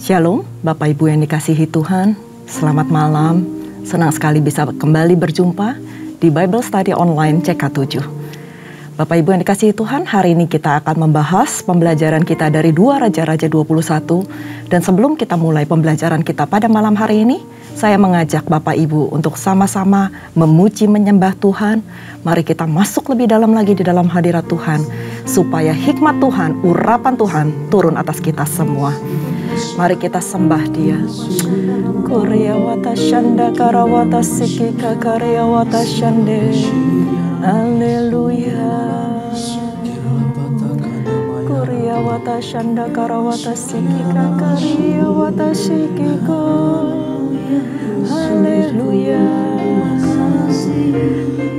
Shalom, Bapak Ibu yang dikasihi Tuhan, selamat malam. Senang sekali bisa kembali berjumpa di Bible Study Online CK7. Bapak Ibu yang dikasihi Tuhan, hari ini kita akan membahas pembelajaran kita dari 2 Raja-Raja 21. Dan sebelum kita mulai pembelajaran kita pada malam hari ini, saya mengajak Bapak Ibu untuk sama-sama memuji menyembah Tuhan. Mari kita masuk lebih dalam lagi di dalam hadirat Tuhan, supaya hikmat Tuhan, urapan Tuhan turun atas kita semua. Mari kita sembah Dia. Korea wata shanda karawata sikika karya wata shande. Haleluya. Korea wata shanda karawata sikika karya wata sikiko. Haleluya.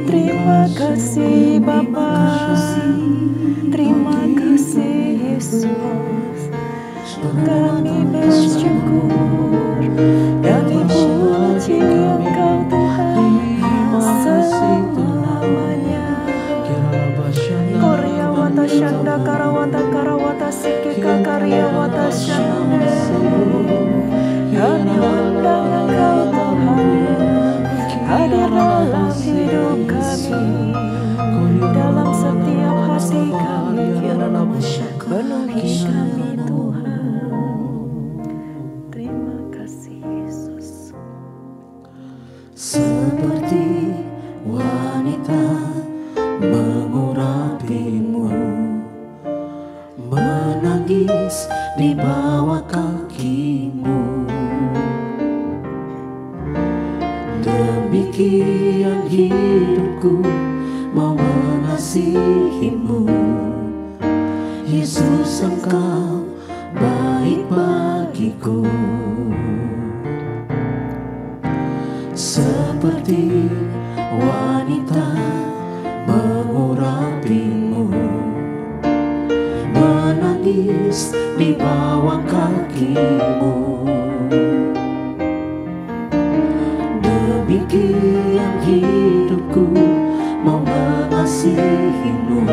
Terima kasih Bapa. Terima kasih Yesus. Kami bersyukur, kami puji Engkau Tuhan selamanya. Korea wata shanda karawata sikika karya wata shanda. Kami undang Engkau Tuhan, hadir dalam hidup kami, dalam setiap hati kami, penuhi kami Tuhan. Seperti wanita mengurapimu, menangis di bawah kakimu. Demikian hidupku mau mengasihimu. Yesus, Engkau baik bagiku. Seperti wanita mengurapimu, menangis di bawah kakimu. Demikian hidupku mau mengasihimu.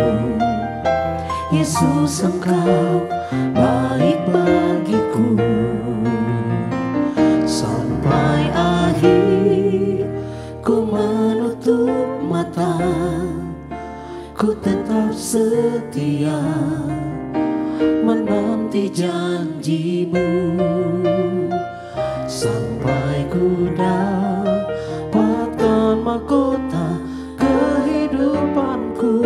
Yesus, Engkau baik bagiku. Sampai akhir ku menutup mata, ku tetap setia menanti janjimu. Sampai ku dapatkan mahkota kehidupanku,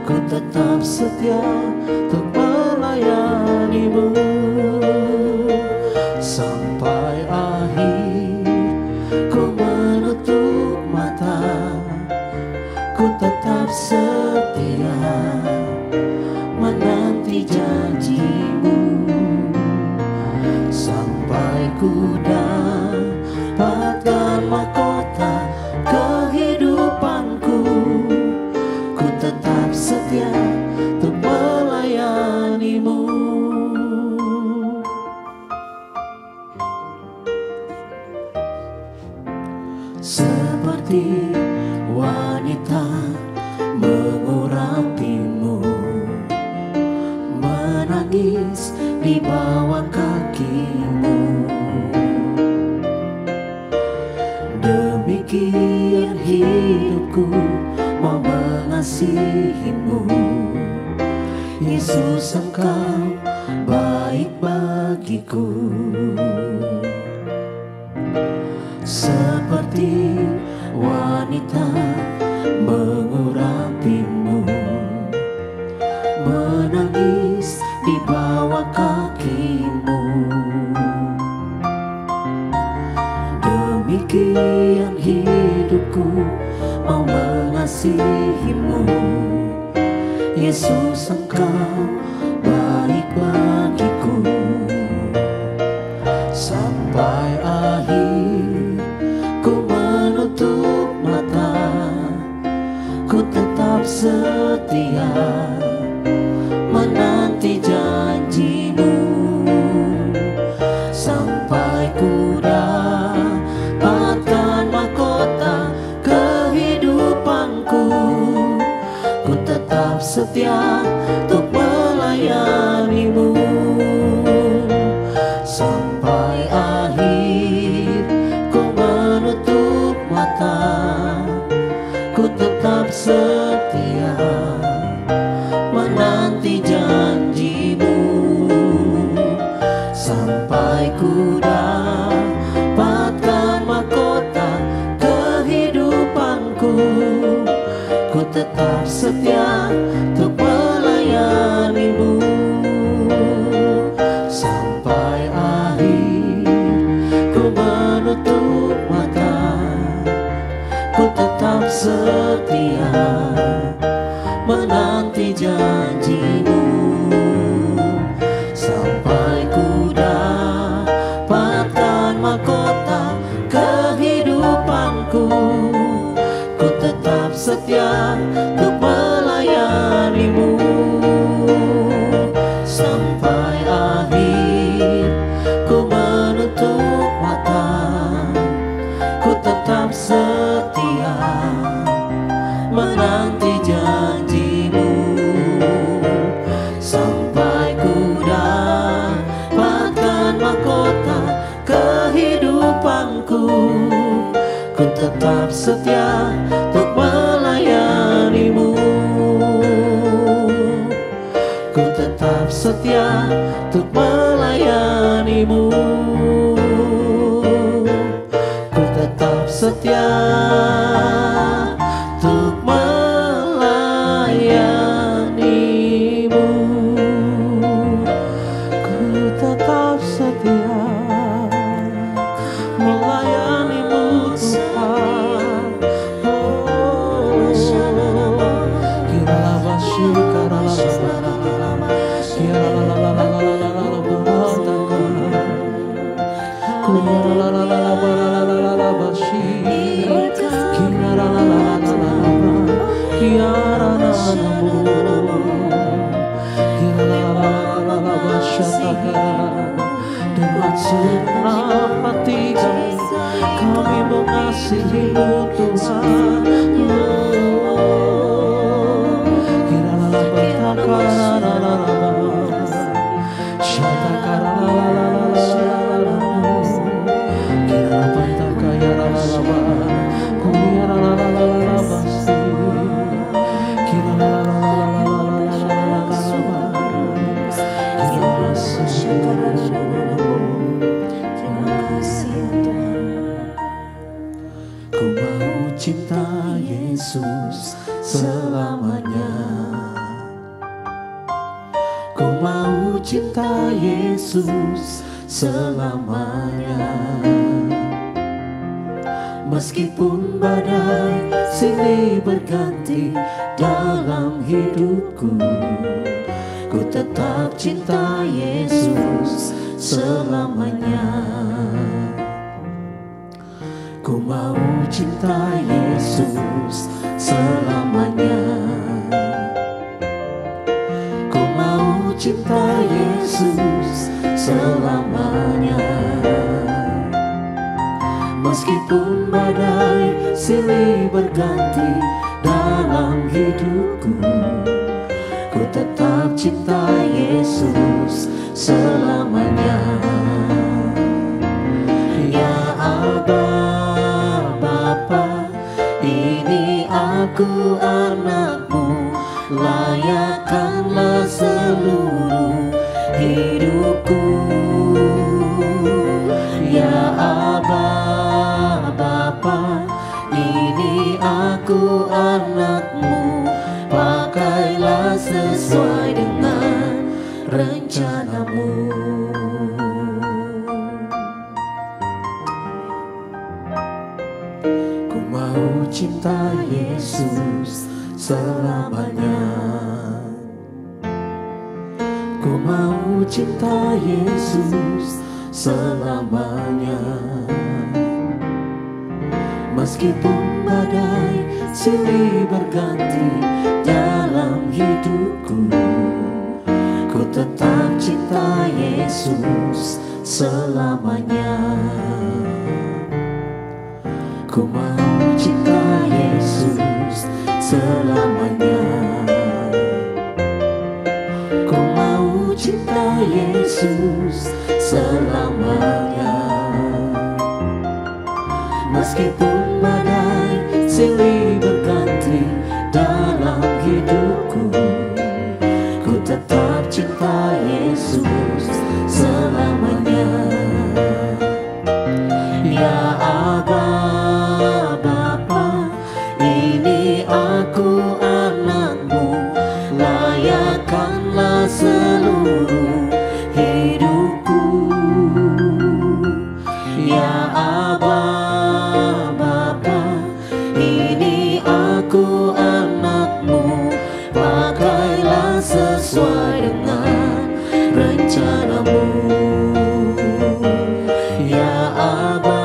ku tetap setia untuk melayanimu. Sampai akhir ku menutup mata, ku tetap setia menanti janjimu. Sampai ku dapatkan mahkota kehidupanku, ku tetap setia untuk melayanimu. Seperti wanita mengurapimu, menangis di bawah kakimu. Demikian hidupku mau mengasihimu. Yesus, Engkau baik bagiku. Seperti wanita mengurapimu, menangis di bawah kakimu. Demikian hidupku mau mengasihimu. Yesus, Engkau baik bagiku. Sampai akhir ku menutup mata, ku tetap setia menanti janjimu. Sampai ku dapatkan mahkota kehidupanku, ku tetap setia untuk melayani. setia untuk melayanimu. Ku tetap setia untuk melayanimu. Ku tetap setia untuk melayanimu. Ku tetap setia melayanimu Tuhan. Oh, kiralabashi karalababa, kiralalalalalalalabashi, kiralalalalalalaba, kiarananamu, kiralalalalalalabashataka. Dengan senang hati kami mengasihimu Tuhan. Ku mau cinta Yesus selamanya. Ku mau cinta Yesus selamanya. Meskipun badai silih berganti dalam hidupku, ku tetap cinta Yesus selamanya. Ku mau cinta Yesus selamanya. Ku mau cinta Yesus selamanya. Meskipun badai silih berganti dalam hidupku, ku tetap cinta Yesus selamanya. Ya Aba, Bapa, ini aku anakmu, layakkanlah seluruh hidupku. Ya Aba, Bapa, ini aku anakmu, pakailah sesuai dengan rencanamu. Ku mau cinta Yesus selamanya. Ku mau cinta Yesus selamanya. Meskipun badai silih berganti dalam hidupku, ku tetap cinta Yesus selamanya. Ku mau cinta Yesus selamanya. Ku mau cinta Yesus selamanya. Meskipun badai silih berganti dalam hidupku, ku tetap cinta Yesus selamanya. Ya Aba, Bapa, ini aku anakmu, layakkanlah seluruh hidupku. Ya Aba, Bapa, ini aku anakmu, pakailah sesuai dengan rencanamu. Ya Aba,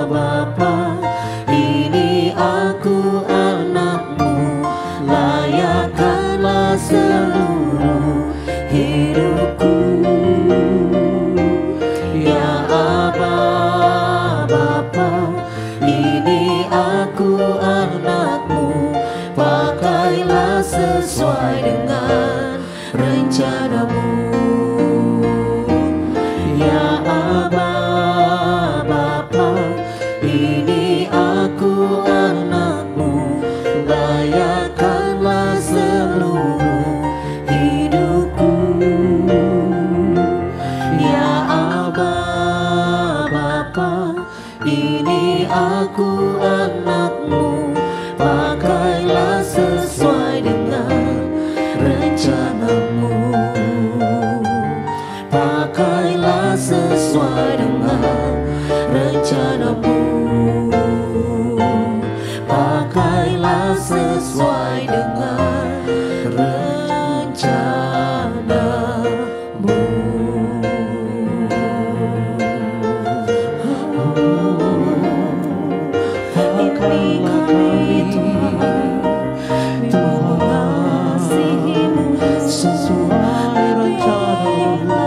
Bapa, ini aku anakmu, layakkanlah seluruh hidupku. Ya Aba, Bapa, ini aku anakmu, pakailah sesuai dengan rencanamu. pakailah sesuai dengan rencanamu. Pakailah sesuai dengan rencanamu. Ini kami Tuhan, mengasihi-Mu sesuai rencana-Mu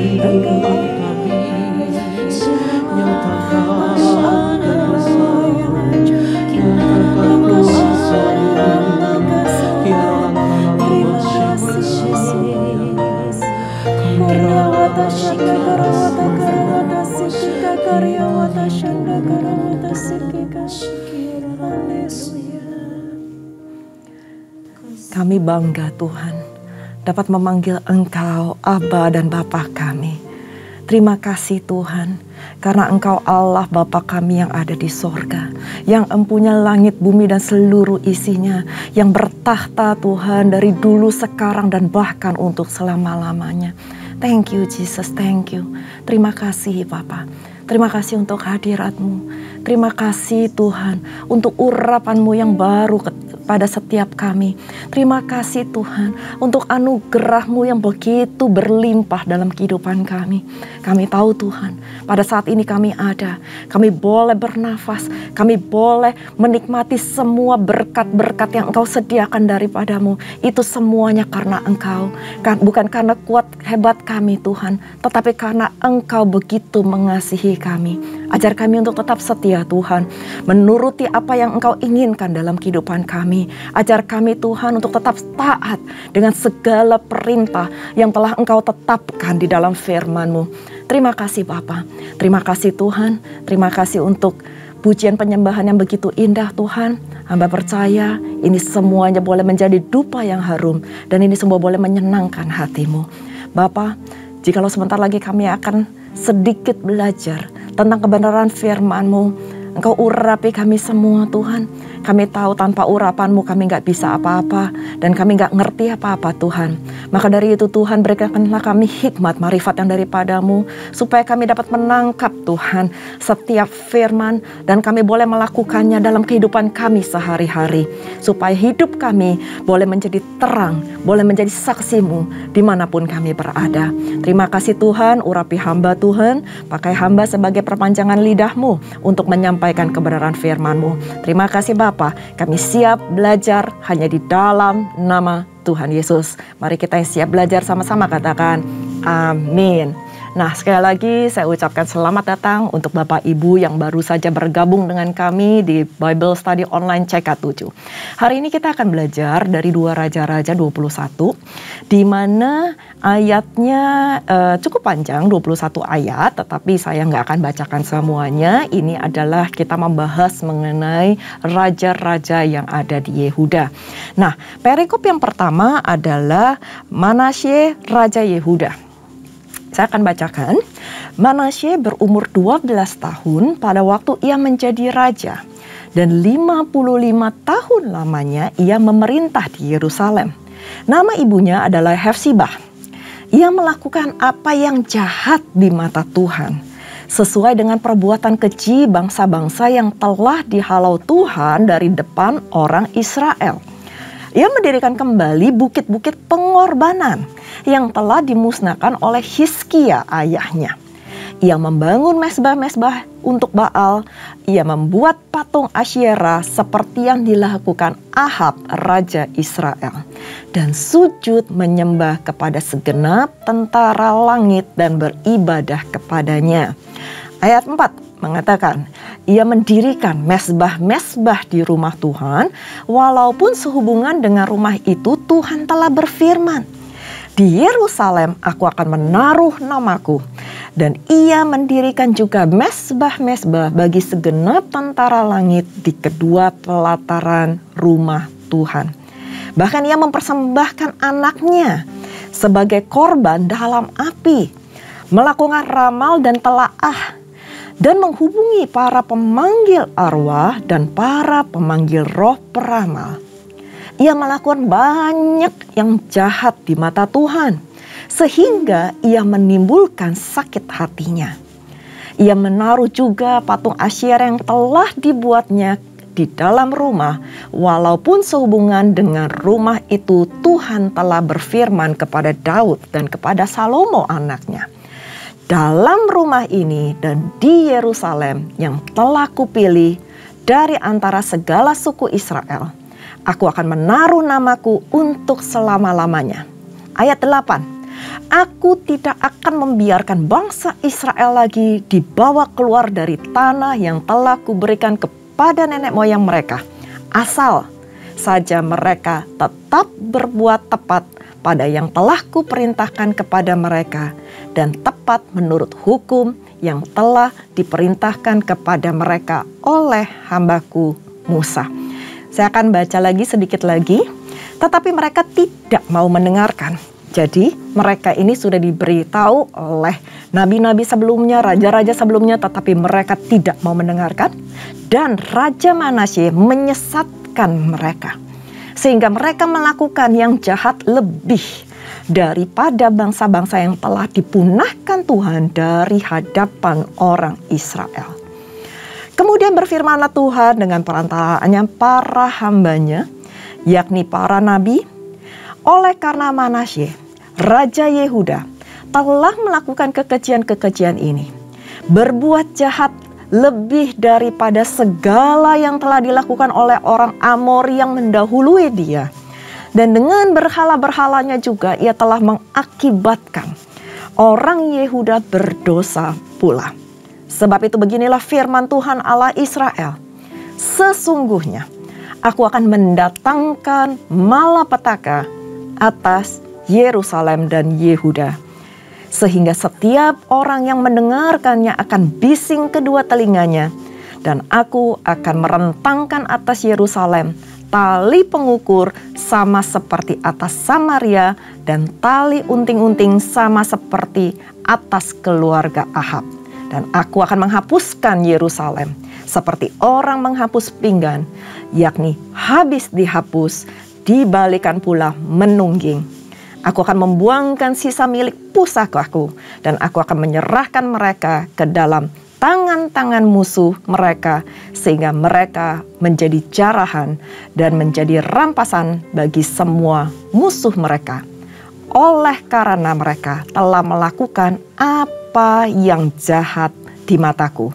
dalam hidup kami. Nyatakan kebesaran, nyatakan kebesaran, Kami bangga Tuhan dapat memanggil Engkau Aba dan Bapa kami. Terima kasih Tuhan, karena Engkau Allah Bapa kami yang ada di sorga, yang empunya langit, bumi dan seluruh isinya, yang bertahta Tuhan dari dulu, sekarang dan bahkan untuk selama-lamanya. Thank you Jesus, thank you. Terima kasih Bapa. Terima kasih untuk hadirat-Mu. Terima kasih Tuhan untuk urapan-Mu yang baru pada setiap kami. Terima kasih Tuhan untuk anugerah-Mu yang begitu berlimpah dalam kehidupan kami. Kami tahu Tuhan, pada saat ini kami ada, kami boleh bernafas, kami boleh menikmati semua berkat-berkat yang Engkau sediakan daripada-Mu. Itu semuanya karena Engkau, bukan karena kuat hebat kami Tuhan, tetapi karena Engkau begitu mengasihi kami. Ajar kami untuk tetap setia Tuhan, menuruti apa yang Engkau inginkan dalam kehidupan kami. Ajar kami Tuhan untuk tetap taat dengan segala perintah yang telah Engkau tetapkan di dalam firman-Mu. Terima kasih Bapa, terima kasih Tuhan, terima kasih untuk pujian penyembahan yang begitu indah Tuhan. Hamba percaya ini semuanya boleh menjadi dupa yang harum dan ini semua boleh menyenangkan hati-Mu. Bapa, jikalau sebentar lagi kami akan sedikit belajar tentang kebenaran firman-Mu, Engkau urapi kami semua Tuhan. Kami tahu tanpa urapan-Mu kami gak bisa apa-apa dan kami gak ngerti apa-apa Tuhan. Maka dari itu Tuhan, berikanlah kami hikmat marifat yang daripada-Mu supaya kami dapat menangkap Tuhan setiap firman dan kami boleh melakukannya dalam kehidupan kami sehari-hari. Supaya hidup kami boleh menjadi terang, boleh menjadi saksi-Mu dimanapun kami berada. Terima kasih Tuhan, urapi hamba Tuhan, pakai hamba sebagai perpanjangan lidah-Mu untuk menyampaikan kebenaran firman-Mu. Terima kasih Bapa, kami siap belajar hanya di dalam nama Tuhan Yesus. Mari kita yang siap belajar sama-sama katakan amin. Nah, sekali lagi saya ucapkan selamat datang untuk Bapak Ibu yang baru saja bergabung dengan kami di Bible Study Online CK7. Hari ini kita akan belajar dari 2 Raja-Raja 21, di mana ayatnya cukup panjang, 21 ayat, tetapi saya nggak akan bacakan semuanya. Ini adalah kita membahas mengenai raja-raja yang ada di Yehuda. Nah, perikop yang pertama adalah Manasye, Raja Yehuda. Saya akan bacakan. Manasye berumur 12 tahun pada waktu ia menjadi raja. Dan 55 tahun lamanya ia memerintah di Yerusalem. Nama ibunya adalah Hefsibah. Ia melakukan apa yang jahat di mata Tuhan, sesuai dengan perbuatan keji bangsa-bangsa yang telah dihalau Tuhan dari depan orang Israel. Ia mendirikan kembali bukit-bukit pengorbanan yang telah dimusnahkan oleh Hizkia ayahnya. Ia membangun mezbah-mezbah untuk Baal. Ia membuat patung Asyera seperti yang dilakukan Ahab, Raja Israel. Dan sujud menyembah kepada segenap tentara langit dan beribadah kepadanya. Ayat 4 mengatakan, ia mendirikan mezbah-mezbah di rumah Tuhan, walaupun sehubungan dengan rumah itu Tuhan telah berfirman, di Yerusalem aku akan menaruh namaku. Dan ia mendirikan juga mezbah-mezbah bagi segenap tentara langit di kedua pelataran rumah Tuhan. Bahkan ia mempersembahkan anaknya sebagai korban dalam api, melakukan ramal dan telaah, dan menghubungi para pemanggil arwah dan para pemanggil roh peramal. Ia melakukan banyak yang jahat di mata Tuhan, sehingga ia menimbulkan sakit hatinya. Ia menaruh juga patung Asyera yang telah dibuatnya di dalam rumah, walaupun sehubungan dengan rumah itu Tuhan telah berfirman kepada Daud dan kepada Salomo anaknya. Dalam rumah ini dan di Yerusalem yang telah kupilih dari antara segala suku Israel, aku akan menaruh namaku untuk selama-lamanya. Ayat 8. Aku tidak akan membiarkan bangsa Israel lagi dibawa keluar dari tanah yang telah kuberikan kepada nenek moyang mereka, asal saja mereka tetap berbuat tepat pada yang telah kuperintahkan kepada mereka dan tepat menurut hukum yang telah diperintahkan kepada mereka oleh hambaku Musa. Saya akan baca lagi sedikit lagi, tetapi mereka tidak mau mendengarkan. Jadi mereka ini sudah diberitahu oleh nabi-nabi sebelumnya, raja-raja sebelumnya, tetapi mereka tidak mau mendengarkan. Dan Raja Manasye menyesatkan mereka, sehingga mereka melakukan yang jahat lebih daripada bangsa-bangsa yang telah dipunahkan Tuhan dari hadapan orang Israel. Kemudian berfirmanlah Tuhan dengan perantaraannya para hambanya, yakni para nabi, oleh karena Manasye, Raja Yehuda, telah melakukan kekejian-kekejian ini, berbuat jahat lebih daripada segala yang telah dilakukan oleh orang Amori yang mendahului dia. Dan dengan berhala-berhalanya juga ia telah mengakibatkan orang Yehuda berdosa pula. Sebab itu beginilah firman Tuhan Allah Israel, sesungguhnya aku akan mendatangkan malapetaka atas Yerusalem dan Yehuda, sehingga setiap orang yang mendengarkannya akan bising kedua telinganya, dan aku akan merentangkan atas Yerusalem tali pengukur sama seperti atas Samaria, dan tali unting-unting sama seperti atas keluarga Ahab. Dan aku akan menghapuskan Yerusalem seperti orang menghapus pinggan, yakni habis dihapus, dibalikan pula menungging. Aku akan membuangkan sisa milik pusakaku, dan aku akan menyerahkan mereka ke dalam tangan-tangan musuh mereka, sehingga mereka menjadi jarahan dan menjadi rampasan bagi semua musuh mereka, oleh karena mereka telah melakukan apa yang jahat di mataku.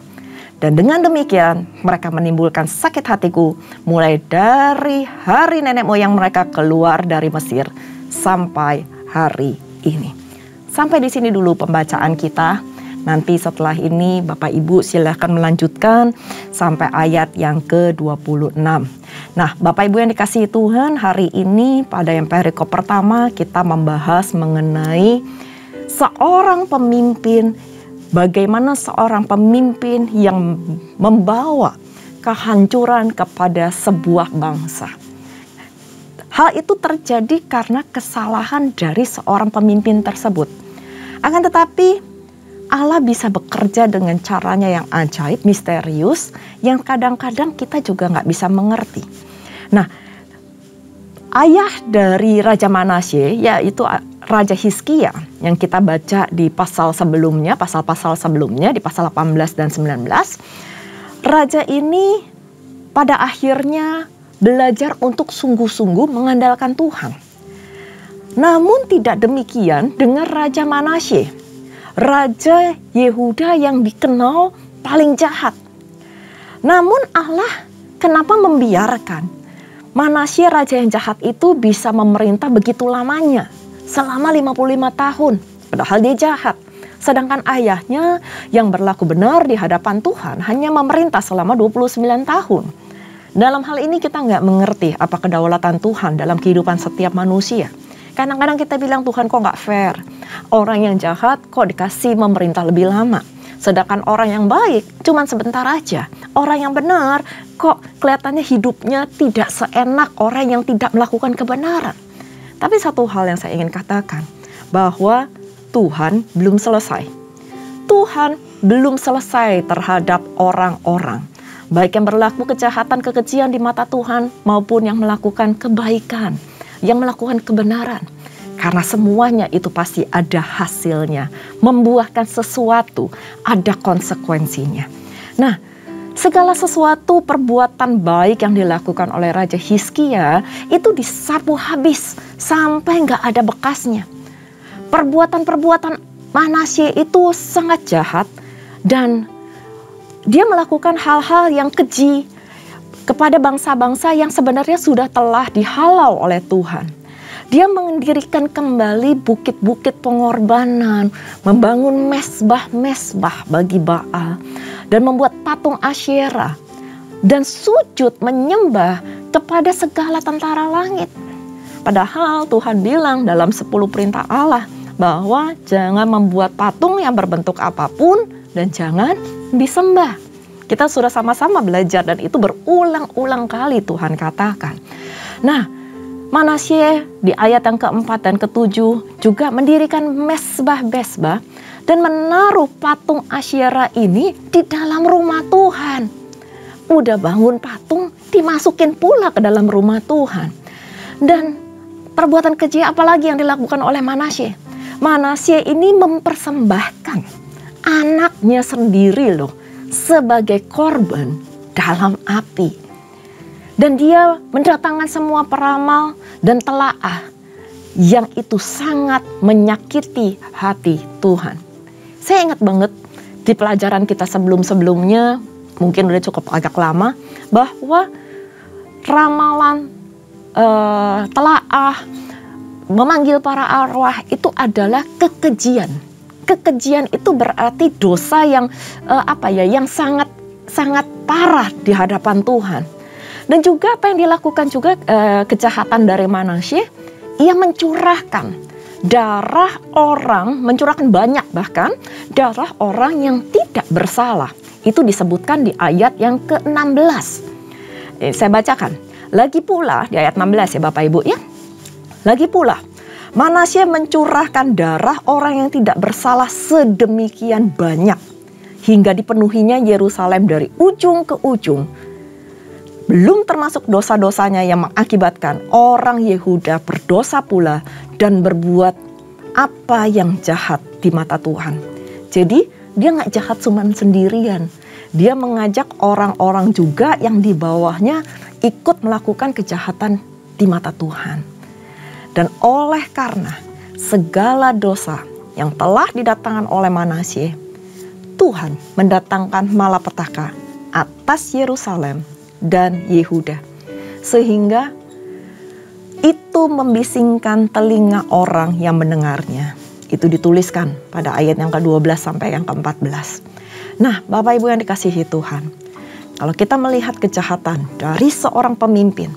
Dan dengan demikian mereka menimbulkan sakit hatiku mulai dari hari nenek moyang mereka keluar dari Mesir sampai hari ini. Sampai di sini dulu pembacaan kita. Nanti setelah ini Bapak Ibu silahkan melanjutkan sampai ayat yang ke-26. Nah, Bapak Ibu yang dikasihi Tuhan, hari ini pada yang perikop pertama kita membahas mengenai seorang pemimpin, bagaimana seorang pemimpin yang membawa kehancuran kepada sebuah bangsa. Hal itu terjadi karena kesalahan dari seorang pemimpin tersebut. Akan tetapi Allah bisa bekerja dengan caranya yang ajaib, misterius, yang kadang-kadang kita juga nggak bisa mengerti. Nah, ayah dari Raja Manasye, yaitu Raja Hizkia, yang kita baca di pasal sebelumnya, pasal-pasal sebelumnya, di pasal 18 dan 19, raja ini pada akhirnya belajar untuk sungguh-sungguh mengandalkan Tuhan. Namun tidak demikian dengan Raja Manasye, Raja Yehuda yang dikenal paling jahat. Namun Allah kenapa membiarkan Manasye, raja yang jahat itu, bisa memerintah begitu lamanya, selama 55 tahun, padahal dia jahat. Sedangkan ayahnya yang berlaku benar di hadapan Tuhan hanya memerintah selama 29 tahun. Dalam hal ini kita nggak mengerti apa kedaulatan Tuhan dalam kehidupan setiap manusia. Kadang-kadang kita bilang Tuhan kok nggak fair. Orang yang jahat kok dikasih memerintah lebih lama. Sedangkan orang yang baik cuman sebentar aja. Orang yang benar kok kelihatannya hidupnya tidak seenak orang yang tidak melakukan kebenaran. Tapi satu hal yang saya ingin katakan, bahwa Tuhan belum selesai. Tuhan belum selesai terhadap orang-orang, baik yang berlaku kejahatan, kekejian di mata Tuhan, maupun yang melakukan kebaikan, yang melakukan kebenaran. Karena semuanya itu pasti ada hasilnya. Membuahkan sesuatu, ada konsekuensinya. Nah, segala sesuatu perbuatan baik yang dilakukan oleh Raja Hizkia itu disapu habis sampai nggak ada bekasnya. Perbuatan-perbuatan Manasye itu sangat jahat dan dia melakukan hal-hal yang keji kepada bangsa-bangsa yang sebenarnya sudah telah dihalau oleh Tuhan. Dia mendirikan kembali bukit-bukit pengorbanan, membangun mesbah-mesbah bagi Baal, dan membuat patung Asyera, dan sujud menyembah kepada segala tentara langit. Padahal Tuhan bilang dalam 10 perintah Allah bahwa jangan membuat patung yang berbentuk apapun dan jangan disembah. Kita sudah sama-sama belajar dan itu berulang-ulang kali Tuhan katakan. Nah, Manasye di ayat yang keempat dan ketujuh juga mendirikan mesbah-mesbah dan menaruh patung Asyera ini di dalam rumah Tuhan. Udah bangun patung, dimasukin pula ke dalam rumah Tuhan. Dan perbuatan keji apalagi yang dilakukan oleh Manasye? Manasye ini mempersembahkan anaknya sendiri loh sebagai korban dalam api. Dan dia mendatangkan semua peramal dan telaah yang itu sangat menyakiti hati Tuhan. Saya ingat banget di pelajaran kita sebelum-sebelumnya, mungkin udah cukup agak lama, bahwa ramalan telaah memanggil para arwah itu adalah kekejian. Kekejian itu berarti dosa yang yang sangat parah di hadapan Tuhan. Dan juga apa yang dilakukan juga kejahatan dari Manasye, ia mencurahkan darah orang, mencurahkan banyak bahkan darah orang yang tidak bersalah. Itu disebutkan di ayat yang ke-16. Saya bacakan. Lagi pula di ayat 16 ya Bapak Ibu ya. Lagi pula Manasye mencurahkan darah orang yang tidak bersalah sedemikian banyak hingga dipenuhinya Yerusalem dari ujung ke ujung. Belum termasuk dosa-dosanya yang mengakibatkan orang Yehuda berdosa pula dan berbuat apa yang jahat di mata Tuhan. Jadi dia nggak jahat cuma sendirian. Dia mengajak orang-orang juga yang di bawahnya ikut melakukan kejahatan di mata Tuhan. Dan oleh karena segala dosa yang telah didatangkan oleh Manasye, Tuhan mendatangkan malapetaka atas Yerusalem dan Yehuda, sehingga itu membisingkan telinga orang yang mendengarnya. Itu dituliskan pada ayat yang ke-12 sampai yang ke-14. Nah, Bapak Ibu yang dikasihi Tuhan, kalau kita melihat kejahatan dari seorang pemimpin,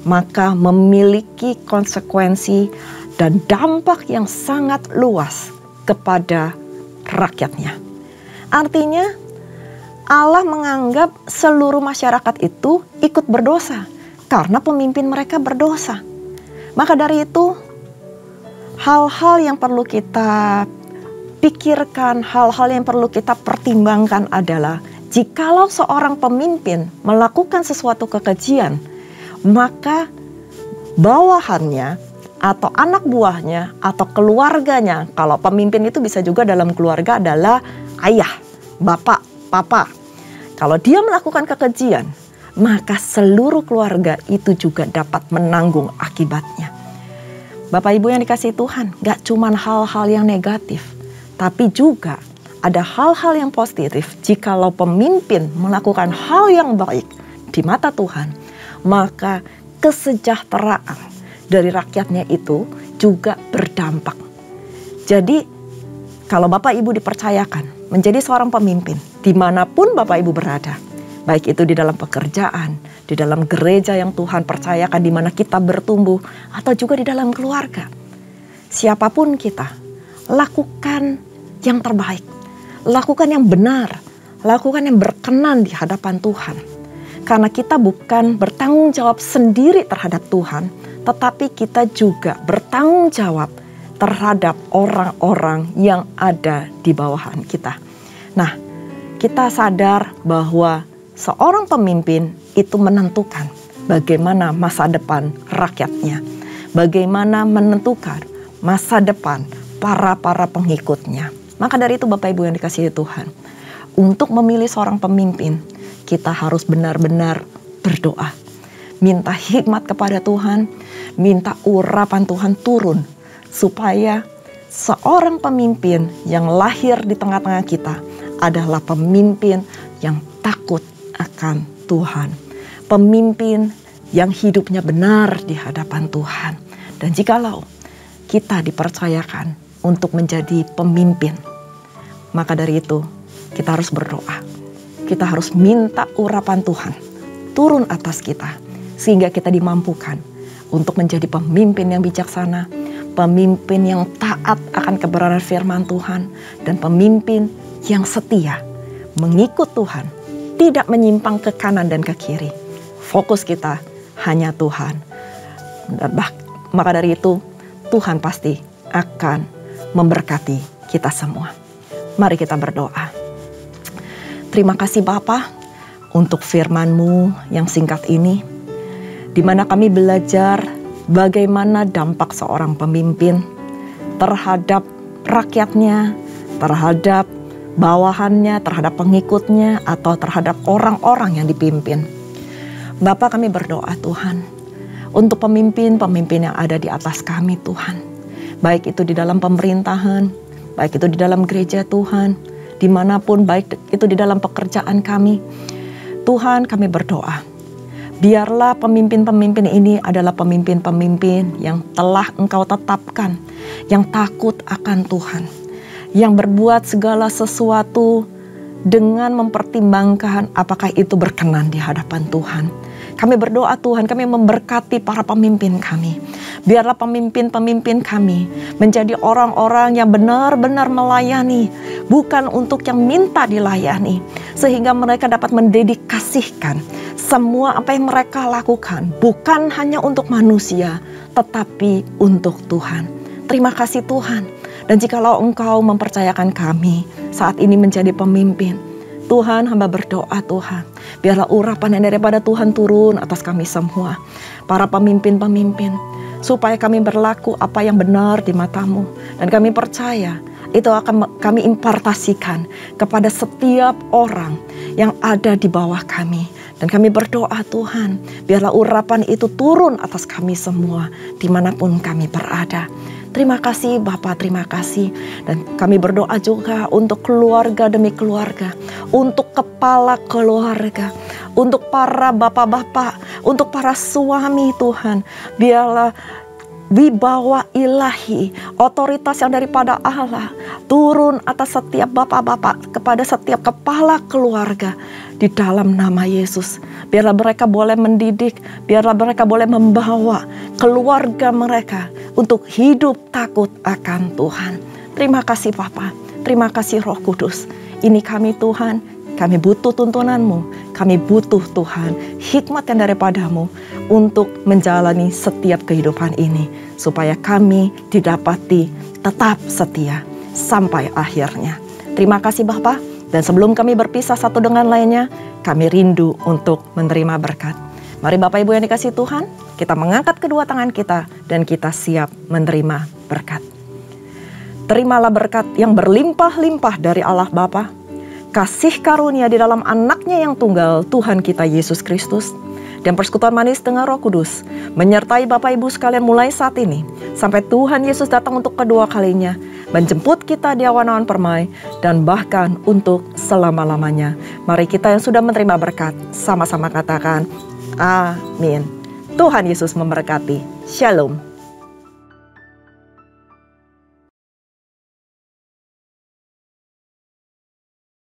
maka memiliki konsekuensi dan dampak yang sangat luas kepada rakyatnya. Artinya, Allah menganggap seluruh masyarakat itu ikut berdosa karena pemimpin mereka berdosa. Maka dari itu, hal-hal yang perlu kita pikirkan, hal-hal yang perlu kita pertimbangkan adalah jikalau seorang pemimpin melakukan sesuatu kekejian, maka bawahannya atau anak buahnya atau keluarganya, kalau pemimpin itu bisa juga dalam keluarga adalah ayah, bapak, papa. Kalau dia melakukan kekejian, maka seluruh keluarga itu juga dapat menanggung akibatnya. Bapak Ibu yang dikasihi Tuhan, gak cuma hal-hal yang negatif, tapi juga ada hal-hal yang positif. Jikalau pemimpin melakukan hal yang baik di mata Tuhan, maka kesejahteraan dari rakyatnya itu juga berdampak. Jadi kalau Bapak Ibu dipercayakan menjadi seorang pemimpin, dimanapun Bapak Ibu berada, baik itu di dalam pekerjaan, di dalam gereja yang Tuhan percayakan di mana kita bertumbuh, atau juga di dalam keluarga. Siapapun kita, lakukan yang terbaik, lakukan yang benar, lakukan yang berkenan di hadapan Tuhan. Karena kita bukan bertanggung jawab sendiri terhadap Tuhan, tetapi kita juga bertanggung jawab terhadap orang-orang yang ada di bawahan kita. Nah, kita sadar bahwa seorang pemimpin itu menentukan bagaimana masa depan rakyatnya, bagaimana menentukan masa depan para pengikutnya. Maka dari itu Bapak Ibu yang dikasihi Tuhan, untuk memilih seorang pemimpin, kita harus benar-benar berdoa. Minta hikmat kepada Tuhan, minta urapan Tuhan turun, supaya seorang pemimpin yang lahir di tengah-tengah kita adalah pemimpin yang takut akan Tuhan. Pemimpin yang hidupnya benar di hadapan Tuhan. Dan jikalau kita dipercayakan untuk menjadi pemimpin, maka dari itu kita harus berdoa. Kita harus minta urapan Tuhan turun atas kita, sehingga kita dimampukan untuk menjadi pemimpin yang bijaksana, pemimpin yang taat akan kebenaran firman Tuhan, dan pemimpin yang setia mengikut Tuhan, tidak menyimpang ke kanan dan ke kiri. Fokus kita hanya Tuhan. Maka dari itu Tuhan pasti akan memberkati kita semua. Mari kita berdoa. Terima kasih Bapa untuk firman-Mu yang singkat ini, di mana kami belajar bagaimana dampak seorang pemimpin terhadap rakyatnya, terhadap bawahannya, terhadap pengikutnya, atau terhadap orang-orang yang dipimpin. Bapa, kami berdoa Tuhan, untuk pemimpin-pemimpin yang ada di atas kami Tuhan. Baik itu di dalam pemerintahan, baik itu di dalam gereja Tuhan, dimanapun, baik itu di dalam pekerjaan kami. Tuhan, kami berdoa, biarlah pemimpin-pemimpin ini adalah pemimpin-pemimpin yang telah Engkau tetapkan, yang takut akan Tuhan, yang berbuat segala sesuatu dengan mempertimbangkan apakah itu berkenan di hadapan Tuhan. Kami berdoa Tuhan, kami memberkati para pemimpin kami. Biarlah pemimpin-pemimpin kami menjadi orang-orang yang benar-benar melayani, bukan untuk yang minta dilayani, sehingga mereka dapat mendedikasikan semua apa yang mereka lakukan, bukan hanya untuk manusia, tetapi untuk Tuhan. Terima kasih Tuhan. Dan jikalau Engkau mempercayakan kami saat ini menjadi pemimpin, Tuhan, hamba berdoa Tuhan, biarlah urapan yang daripada Tuhan turun atas kami semua, para pemimpin-pemimpin, supaya kami berlaku apa yang benar di mata-Mu. Dan kami percaya itu akan kami impartasikan kepada setiap orang yang ada di bawah kami. Dan kami berdoa Tuhan, biarlah urapan itu turun atas kami semua, dimanapun kami berada. Terima kasih Bapa, terima kasih. Dan kami berdoa juga untuk keluarga demi keluarga, untuk kepala keluarga, untuk para bapak-bapak, untuk para suami Tuhan. Biarlah wibawa ilahi, otoritas yang daripada Allah turun atas setiap bapak-bapak, kepada setiap kepala keluarga di dalam nama Yesus. Biarlah mereka boleh mendidik, biarlah mereka boleh membawa keluarga mereka untuk hidup takut akan Tuhan. Terima kasih Bapa, terima kasih Roh Kudus. Ini kami Tuhan, kami butuh tuntunan-Mu, kami butuh Tuhan hikmat yang daripada-Mu untuk menjalani setiap kehidupan ini, supaya kami didapati tetap setia sampai akhirnya. Terima kasih Bapa, dan sebelum kami berpisah satu dengan lainnya, kami rindu untuk menerima berkat. Mari Bapak Ibu yang dikasihi Tuhan, kita mengangkat kedua tangan kita dan kita siap menerima berkat. Terimalah berkat yang berlimpah-limpah dari Allah Bapa, kasih karunia di dalam anaknya yang tunggal, Tuhan kita Yesus Kristus, dan persekutuan manis dengan Roh Kudus menyertai Bapak Ibu sekalian mulai saat ini sampai Tuhan Yesus datang untuk kedua kalinya, menjemput kita di awan-awan permai, dan bahkan untuk selama-lamanya. Mari kita yang sudah menerima berkat sama-sama katakan amin. Tuhan Yesus memberkati. Shalom.